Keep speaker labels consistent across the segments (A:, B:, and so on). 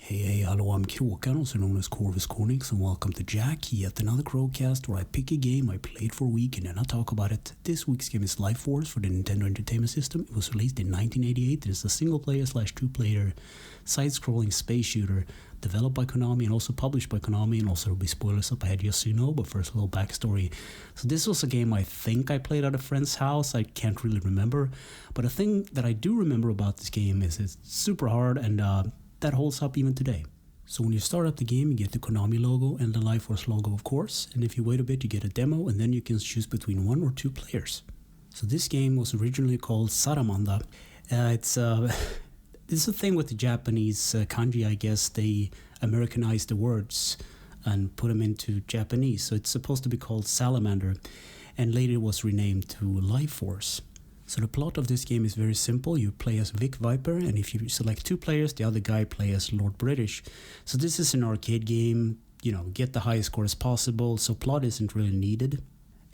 A: Hey, hello, I'm Kråkan, also known as Corvus Cornix, and welcome to Yacc, yet another Crowcast where I pick a game I played for a week and then I talk about it. This week's game is Life Force for the Nintendo Entertainment System. It was released in 1988. It is a single-player/two-player side-scrolling space shooter developed by Konami and also published by Konami, and also there will be spoilers up ahead just so you know, but first a little backstory. So this was a game I think I played at a friend's house. I can't really remember, but a thing that I do remember about this game is it's super hard and that holds up even today. So when you start up the game, you get the Konami logo and the Life Force logo, of course, and if you wait a bit, you get a demo, and then you can choose between one or two players. So this game was originally called Saramanda. It's a thing with the Japanese kanji, I guess. They Americanized the words and put them into Japanese, so it's supposed to be called Salamander, and later it was renamed to Life Force. So the plot of this game is very simple. You play as Vic Viper, and if you select two players, the other guy plays as Lord British. So this is an arcade game, get the highest score as possible, so plot isn't really needed.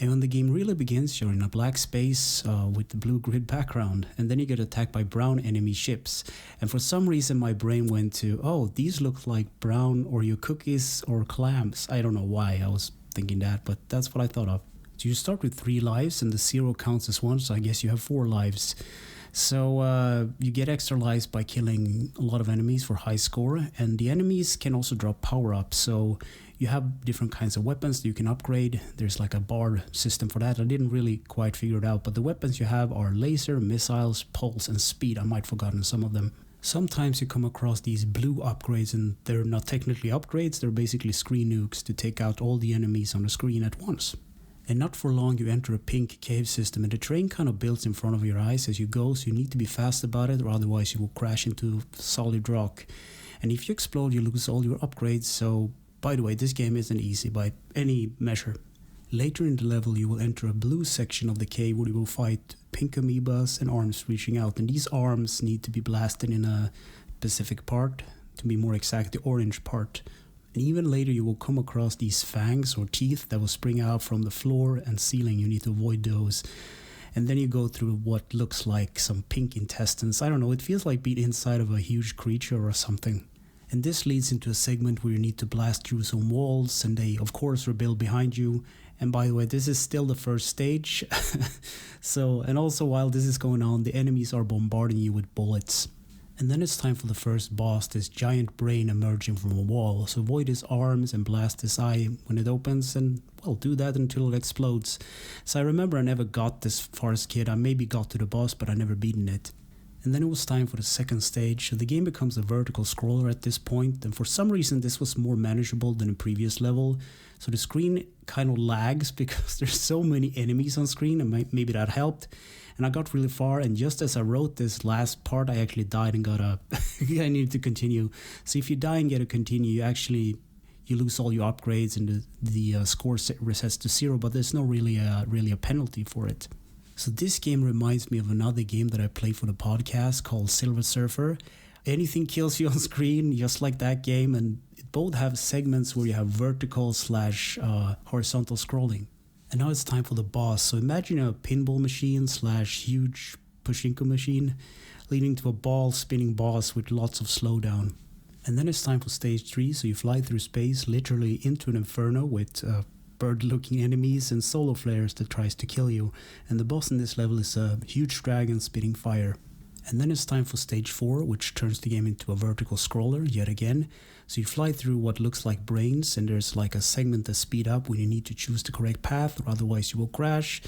A: And when the game really begins, you're in a black space with the blue grid background, and then you get attacked by brown enemy ships. And for some reason my brain went to, these look like brown Oreo cookies or clams. I don't know why I was thinking that, but that's what I thought of. So you start with 3 lives and the 0 counts as 1, so I guess you have 4 lives. So you get extra lives by killing a lot of enemies for high score, and the enemies can also drop power-ups, so you have different kinds of weapons that you can upgrade. There's like a bar system for that. I didn't really quite figure it out, but the weapons you have are laser, missiles, pulse, and speed. I might have forgotten some of them. Sometimes you come across these blue upgrades, and they're not technically upgrades, they're basically screen nukes to take out all the enemies on the screen at once. And not for long you enter a pink cave system, and the train kind of builds in front of your eyes as you go, so you need to be fast about it or otherwise you will crash into solid rock. And if you explode you lose all your upgrades, so by the way, this game isn't easy by any measure. Later in the level you will enter a blue section of the cave where you will fight pink amoebas and arms reaching out, and these arms need to be blasted in a specific part, to be more exact, the orange part. And even later you will come across these fangs or teeth that will spring out from the floor and ceiling. You need to avoid those. And then you go through what looks like some pink intestines. I don't know, it feels like being inside of a huge creature or something. And this leads into a segment where you need to blast through some walls, and they of course rebuild behind you. And by the way, this is still the first stage. And also while this is going on, the enemies are bombarding you with bullets. And then it's time for the first boss, this giant brain emerging from a wall. So avoid his arms and blast his eye when it opens, and do that until it explodes. So I remember I never got this far as a kid. I maybe got to the boss, but I never beaten it. And then it was time for the second stage. So the game becomes a vertical scroller at this point, and for some reason this was more manageable than the previous level. So the screen kind of lags because there's so many enemies on screen, and maybe that helped. And I got really far, and just as I wrote this last part I actually died and got a I needed to continue. So if you die and get to continue, you lose all your upgrades and the score resets to 0, but there's no really a penalty for it. So this game reminds me of another game that I played for the podcast called Silver Surfer. Anything kills you on screen, just like that game, and it both have segments where you have vertical/horizontal scrolling. And now it's time for the boss. So imagine a pinball machine/huge pachinko machine leading to a ball spinning boss with lots of slowdown. And then it's time for stage 3, so you fly through space literally into an inferno with bird-looking enemies and solar flares that tries to kill you. And the boss in this level is a huge dragon spitting fire. And then it's time for stage 4, which turns the game into a vertical scroller yet again. So you fly through what looks like brains, and there's like a segment that speed up when you need to choose the correct path or otherwise you will crash.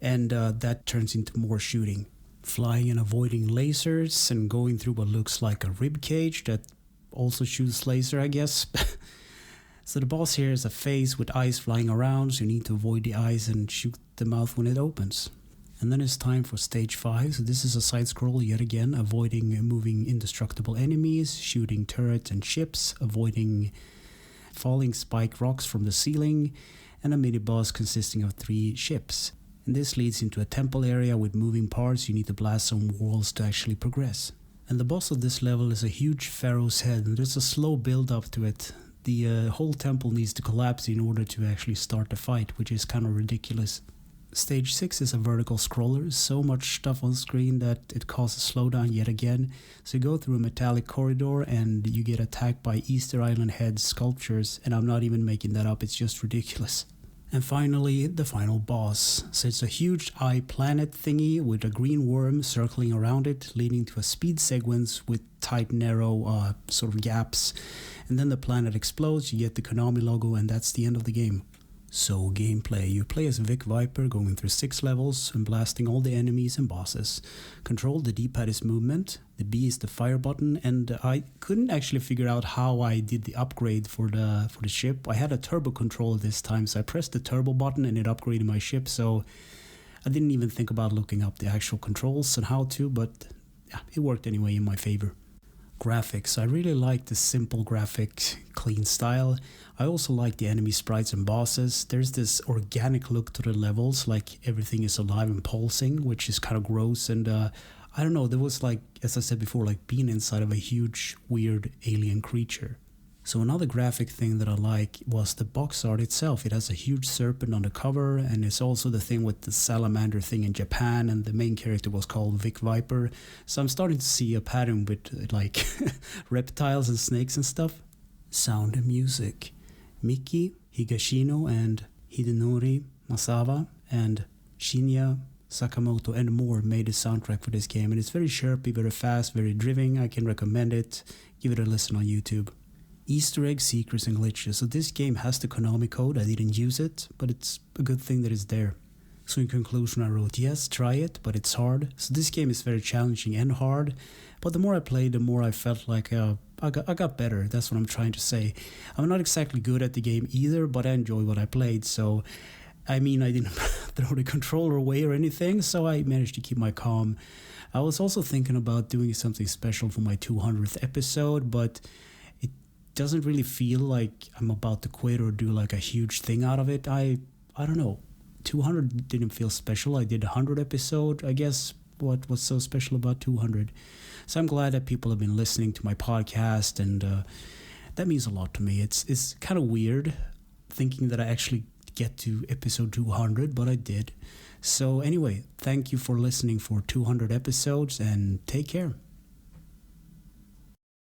A: And that turns into more shooting. Flying and avoiding lasers and going through what looks like a rib cage that also shoots laser, I guess. So the boss here is a face with eyes flying around, so you need to avoid the eyes and shoot the mouth when it opens. And then it's time for stage 5, so this is a side scroll yet again, avoiding moving indestructible enemies, shooting turrets and ships, avoiding falling spike rocks from the ceiling, and a mini boss consisting of 3 ships. And this leads into a temple area with moving parts. You need to blast some walls to actually progress. And the boss of this level is a huge pharaoh's head, and there's a slow build up to it. The whole temple needs to collapse in order to actually start the fight, which is kind of ridiculous. Stage 6 is a vertical scroller, so much stuff on screen that it causes slowdown yet again. So you go through a metallic corridor and you get attacked by Easter Island head sculptures, and I'm not even making that up, it's just ridiculous. And finally, the final boss. So it's a huge eye planet thingy with a green worm circling around it, leading to a speed sequence with tight, narrow sort of gaps. And then the planet explodes, you get the Konami logo, and that's the end of the game. So gameplay, you play as Vic Viper going through 6 levels and blasting all the enemies and bosses. Control, the D-pad is movement, the B is the fire button, and I couldn't actually figure out how I did the upgrade for the ship. I had a turbo control this time, so I pressed the turbo button and it upgraded my ship, so I didn't even think about looking up the actual controls and how to, but yeah, it worked anyway in my favor. Graphics, I really like the simple graphic, clean style. I also like the enemy sprites and bosses. There's this organic look to the levels, like everything is alive and pulsing, which is kind of gross. And I don't know, there was like, as I said before, like being inside of a huge, weird alien creature. So another graphic thing that I like was the box art itself. It has a huge serpent on the cover, and it's also the thing with the salamander thing in Japan, and the main character was called Vic Viper. So I'm starting to see a pattern with like reptiles and snakes and stuff. Sound and music. Miki Higashino and Hidenori Masawa and Shinya Sakamoto and more made the soundtrack for this game, and it's very chirpy, very fast, very driven. I can recommend it. Give it a listen on YouTube. Easter egg, secrets, and glitches. So this game has the Konami code. I didn't use it, but it's a good thing that it's there. So in conclusion, I wrote, yes, try it, but it's hard. So this game is very challenging and hard, but the more I played, the more I felt like I got better. That's what I'm trying to say. I'm not exactly good at the game either, but I enjoy what I played. So, I mean, I didn't throw the controller away or anything, so I managed to keep my calm. I was also thinking about doing something special for my 200th episode, but it doesn't really feel like I'm about to quit or do like a huge thing out of it. I don't know. 200 didn't feel special. I did 100 episode. I guess what was so special about 200? So I'm glad that people have been listening to my podcast, and that means a lot to me. It's kind of weird thinking that I actually get to episode 200, but I did. So anyway, thank you for listening for 200 episodes, and take care.